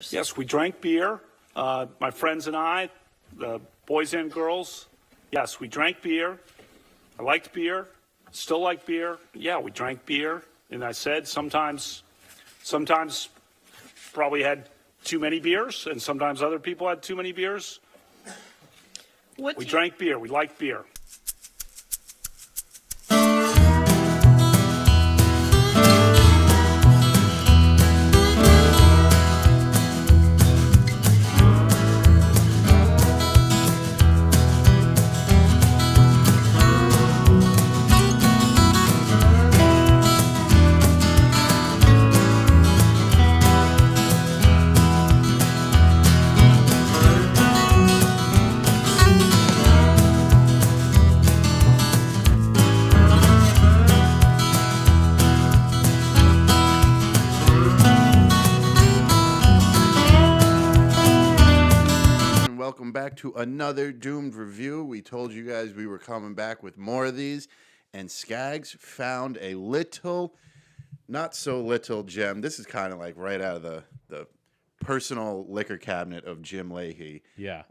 Yes, we drank beer. My friends and I, the boys and girls. Yes, we drank beer. I liked beer. Still like beer. Yeah, we drank beer. And I said sometimes probably had too many beers, and sometimes other people had too many beers. We drank beer. We liked beer. Welcome back to another Doomed review. We told you guys we were coming back with more of these, and Skaggs found a little, not so little gem. This is kind of like right out of the personal liquor cabinet of Jim Lahey. Yeah.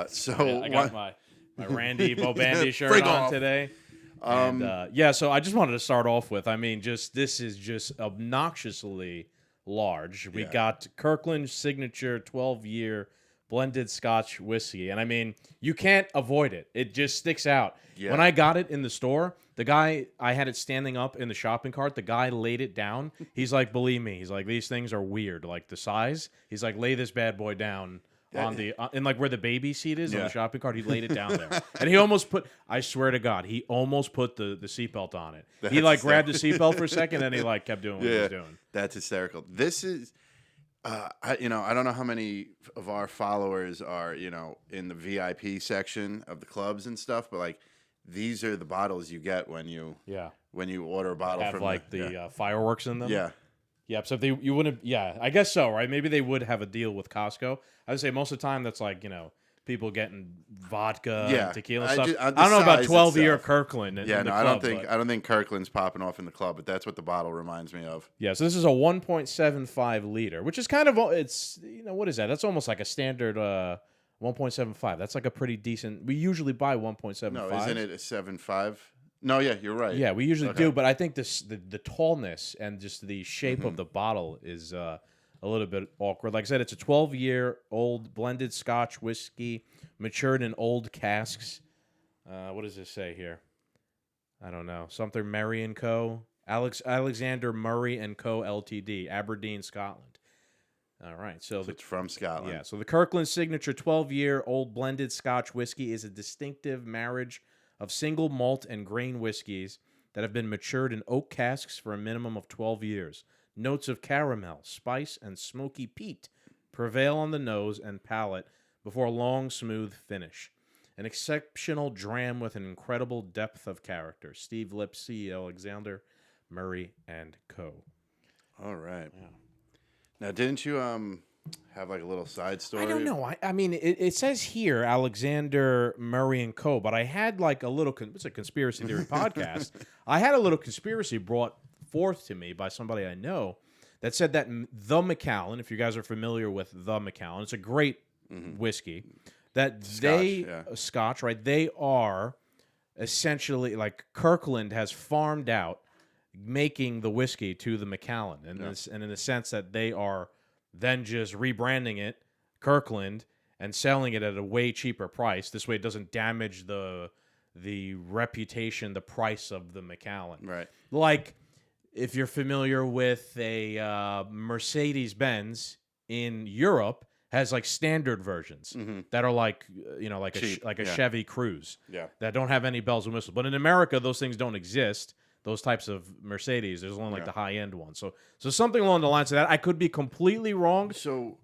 So I got my Randy Bobandy shirt on today. And so I just wanted to start off with, this is just obnoxiously large. We got Kirkland signature 12-year blended Scotch whiskey. And you can't avoid it. It just sticks out. Yeah. When I got it in the store, the guy, I had it standing up in the shopping cart. The guy laid it down. He's like, believe me. He's like, these things are weird. Like the size. He's like, lay this bad boy down on the, in like where the baby seat is on the shopping cart. He laid it down there. And he almost put, I swear to God, he almost put the seatbelt on it. He like grabbed the seatbelt for a second and he like kept doing what he was doing. That's hysterical. This is, I don't know how many of our followers are, in the VIP section of the clubs and stuff, but like these are the bottles you get when you order a bottle have from like the fireworks in them. Yeah. Yeah, so if you wouldn't, I guess so, right? Maybe they would have a deal with Costco. I would say most of the time that's like, people getting vodka and tequila stuff. I don't know about 12-year Kirkland. I don't think Kirkland's popping off in the club, but that's what the bottle reminds me of. Yeah, so this is a 1.75 liter, which is kind of, it's, what is that? That's almost like a standard 1.75. That's like a pretty decent, we usually buy 1.75. No, isn't it a 7.5? No, yeah, you're right. Yeah, we usually do, but I think the tallness and just the shape of the bottle is a little bit awkward. Like I said, it's a 12-year-old blended Scotch whiskey, matured in old casks. What does this say here? I don't know. Something Murray and Co. Alexander Murray and Co. Ltd. Aberdeen, Scotland. All right, so it's from Scotland. Yeah, so the Kirkland signature 12-year-old blended Scotch whiskey is a distinctive marriage of single malt and grain whiskeys that have been matured in oak casks for a minimum of 12 years. Notes of caramel, spice, and smoky peat prevail on the nose and palate before a long, smooth finish. An exceptional dram with an incredible depth of character. Steve Lips, CEO, Alexander Murray and Co. All right. Yeah. Now, didn't you have like a little side story? I don't know. It says here Alexander Murray and Co. But I had like a little. It's a conspiracy theory podcast. I had a little conspiracy brought forth to me by somebody I know that said that the Macallan, if you guys are familiar with the Macallan, it's a great whiskey. That Scotch, right? They are essentially like Kirkland has farmed out making the whiskey to the Macallan, and in the sense that they are then just rebranding it Kirkland and selling it at a way cheaper price. This way, it doesn't damage the reputation, the price of the Macallan. Right. Like if you're familiar with a Mercedes-Benz in Europe, has like standard versions that are like a Chevy Cruze that don't have any bells and whistles. But in America, those things don't exist. Those types of Mercedes, there's only like the high end ones. So something along the lines of that. I could be completely wrong. So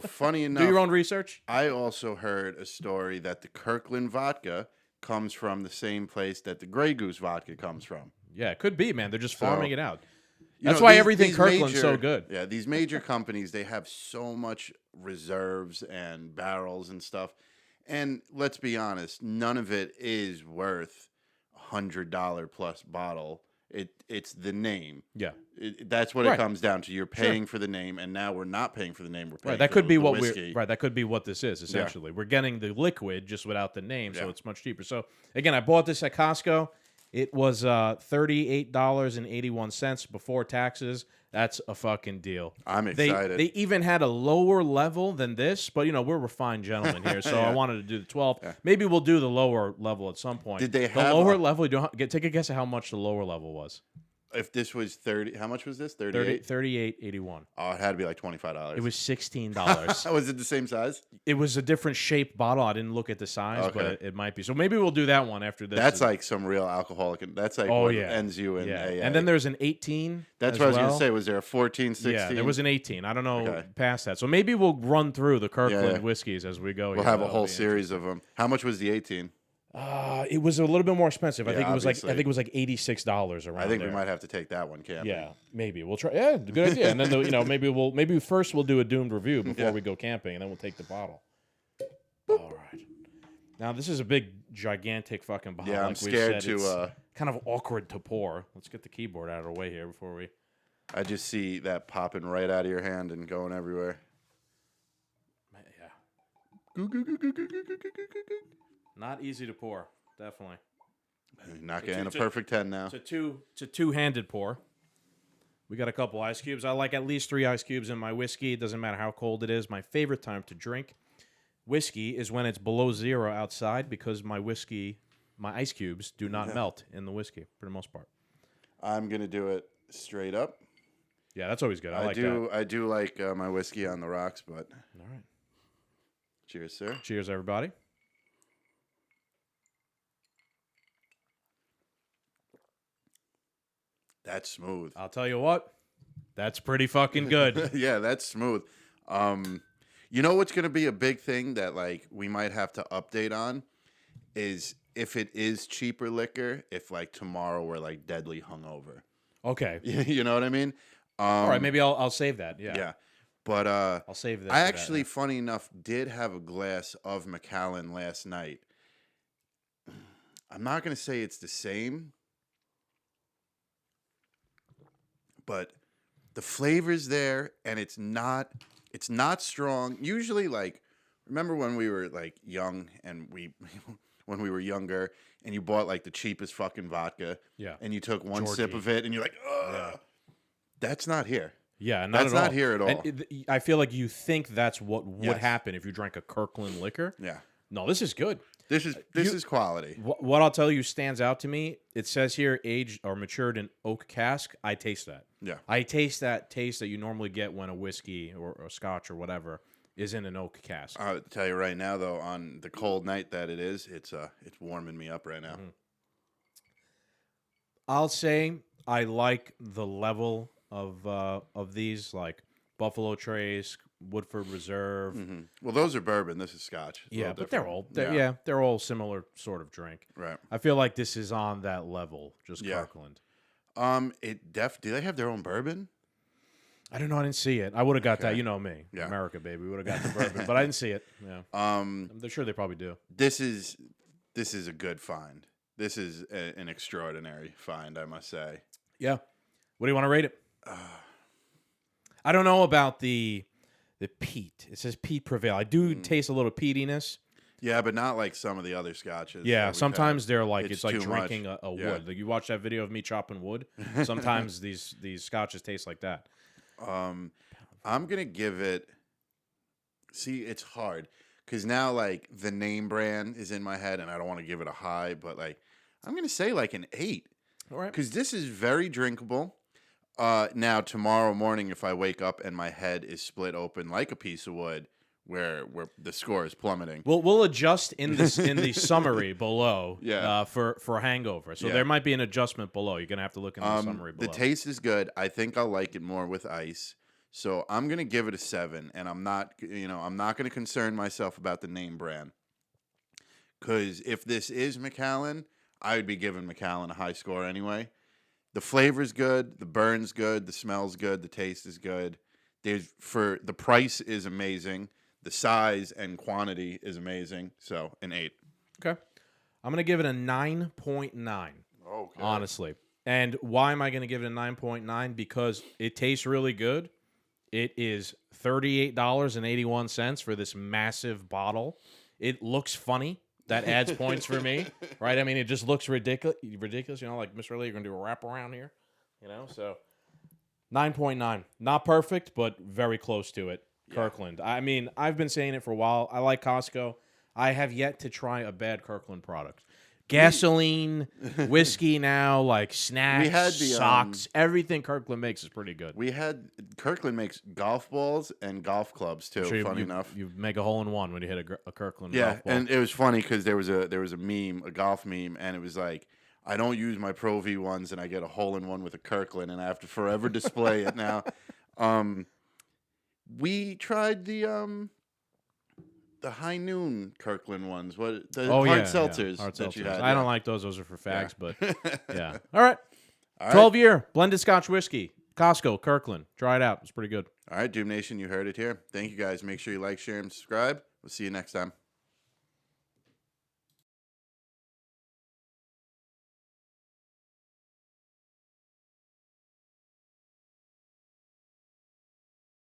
funny enough, do your own research. I also heard a story that the Kirkland vodka comes from the same place that the Grey Goose vodka comes from. Yeah, it could be, man. They're just farming it out. That's why everything Kirkland's so good. Yeah, these major companies, they have so much reserves and barrels and stuff. And let's be honest, none of it is worth $100 plus bottle It's the name. Yeah. That's what Right. it comes down to. You're paying for the name, and now we're not paying for the name. We're paying Right, that for could be the what whiskey. That could be what this is essentially. We're getting the liquid just without the name, so Yeah. it's much cheaper. So again, I bought this at Costco. It was $38.81 before taxes. That's a fucking deal. I'm excited. They even had a lower level than this, but we're refined gentlemen here, so I Yeah. wanted to do the 12. Maybe we'll do the lower level at some point. Did they the have lower a- level? Take a guess at how much the lower level was. If this was 30, how much was this? 38? $38.81. Oh, it had to be like $25. It was $16. Was it the same size? It was a different shaped bottle. I didn't look at the size, Okay. but it might be. So maybe we'll do that one after this. That's like some real alcoholic. That's like Oh, what yeah. ends you in yeah. AA. And then there's an 18. That's as what I was well. going to say. Was there a 14, 16? Yeah, there was an 18. I don't know Okay. past that. So maybe we'll run through the Kirkland Yeah. whiskeys as we go. We'll here. have a That'll whole be series of them. How much was the 18? It was a little bit more expensive. I Yeah, think it was obviously. like $86 around I think there. we might have to take that one camping. Yeah, maybe we'll try. Yeah, good idea. And then maybe first we'll do a doomed review before we go camping, and then we'll take the bottle. All right. Now this is a big, gigantic fucking bottle. Yeah, I'm like we scared said. to. It's kind of awkward to pour. Let's get the keyboard out of the way here before we. I just see that popping right out of your hand and going everywhere. Yeah. Goo, goo, goo, goo, goo, goo, goo, goo, goo, goo. Not easy to pour, definitely. Not getting a perfect 10 now. It's a two-handed pour. We got a couple ice cubes. I like at least 3 ice cubes in my whiskey. It doesn't matter how cold it is. My favorite time to drink whiskey is when it's below 0 outside because my ice cubes do not melt in the whiskey for the most part. I'm gonna do it straight up. Yeah, that's always good. I like that. I do like my whiskey on the rocks, but All right. cheers, sir. Cheers, everybody. That's smooth. I'll tell you what. That's pretty fucking good. Yeah, that's smooth. You know what's gonna be a big thing that like we might have to update on is if it is cheaper liquor, if like tomorrow we're like deadly hungover. Okay. You know what I mean? All right, maybe I'll save that. Yeah. Yeah. But I'll save that. I for that, actually, yeah. funny enough, did have a glass of Macallan last night. I'm not going to say it's the same, but the flavor's there, and it's not strong. Usually, like, remember when we were like young and when we were younger, and you bought like the cheapest fucking vodka, Yeah. and you took one Georgie. sip of it, and you're like, ugh. Yeah. That's not here. Yeah, not That's at all. not here at all. And I feel like you think that's what would Yes. happen if you drank a Kirkland liquor. Yeah. No, this is good. This is quality. What I'll tell you stands out to me. It says here aged or matured in oak cask. I taste that. Yeah. I taste that you normally get when a whiskey or scotch or whatever is in an oak cask. I'll tell you right now, though, on the cold night that it is, it's warming me up right now. Mm-hmm. I'll say I like the level of these, like Buffalo Trace, Woodford Reserve. Mm-hmm. Well, those are bourbon. This is Scotch. It's a Yeah, little but they're different. all they're all similar sort of drink. Right. I feel like this is on that level, just Yeah. Kirkland. Do they have their own bourbon? I don't know. I didn't see it. I would have got that. Okay. You know me, Yeah. America, baby. We would have got the bourbon, but I didn't see it. Yeah, I'm sure they probably do. This is a good find. This is an extraordinary find, I must say. Yeah. What do you want to rate it? I don't know about the peat. It says peat prevail. I do taste a little peatiness. Yeah, but not like some of the other scotches. Yeah, that we've sometimes had. they're like it's like too much. drinking a Yeah. wood. Like you watch that video of me chopping wood. Sometimes these scotches taste like that. I'm gonna give it. See, it's hard because now like the name brand is in my head, and I don't want to give it a high, but like I'm gonna say like an 8 All right. because this is very drinkable. Now tomorrow morning, if I wake up and my head is split open like a piece of wood, where the score is plummeting. We'll adjust in this in the summary below. Yeah. For Hangover. So Yeah. there might be an adjustment below. You're gonna have to look in the summary The below. taste is good. I think I'll like it more with ice. So I'm gonna give it a 7, and I'm not gonna concern myself about the name brand. Because if this is Macallan, I would be giving Macallan a high score anyway. The flavor's good, the burn's good, the smell's good, the taste is good. The price is amazing, the size and quantity is amazing. So an 8. Okay. I'm gonna give it a 9.9. Okay. Honestly, And why am I going to give it a 9.9? Because it tastes really good. It is $38.81 for this massive bottle. It looks funny. That adds points for me, right? I mean, it just looks ridiculous. You know, like, Mr. Lee, you're going to do a wrap around here, you know? So 9.9. Not perfect, but very close to it. Yeah. Kirkland. I mean, I've been saying it for a while. I like Costco. I have yet to try a bad Kirkland product. Gasoline, whiskey now, like snacks, we had the, socks, everything Kirkland makes is pretty good. Kirkland makes golf balls and golf clubs too. Sure, funny enough, you make a hole in one when you hit a Kirkland. Yeah, golf ball. and it was funny because there was a meme, a golf meme, and it was like, I don't use my Pro V ones, and I get a hole in one with a Kirkland, and I have to forever display it now. We tried the High Noon Kirkland ones. Hard seltzers Hard that seltzers. you had. I don't yeah. like those. Those are for fags, but yeah. All right. 12 12-year blended Scotch whiskey. Costco, Kirkland. Try it out. It's pretty good. All right, Doom Nation, you heard it here. Thank you guys. Make sure you like, share, and subscribe. We'll see you next time.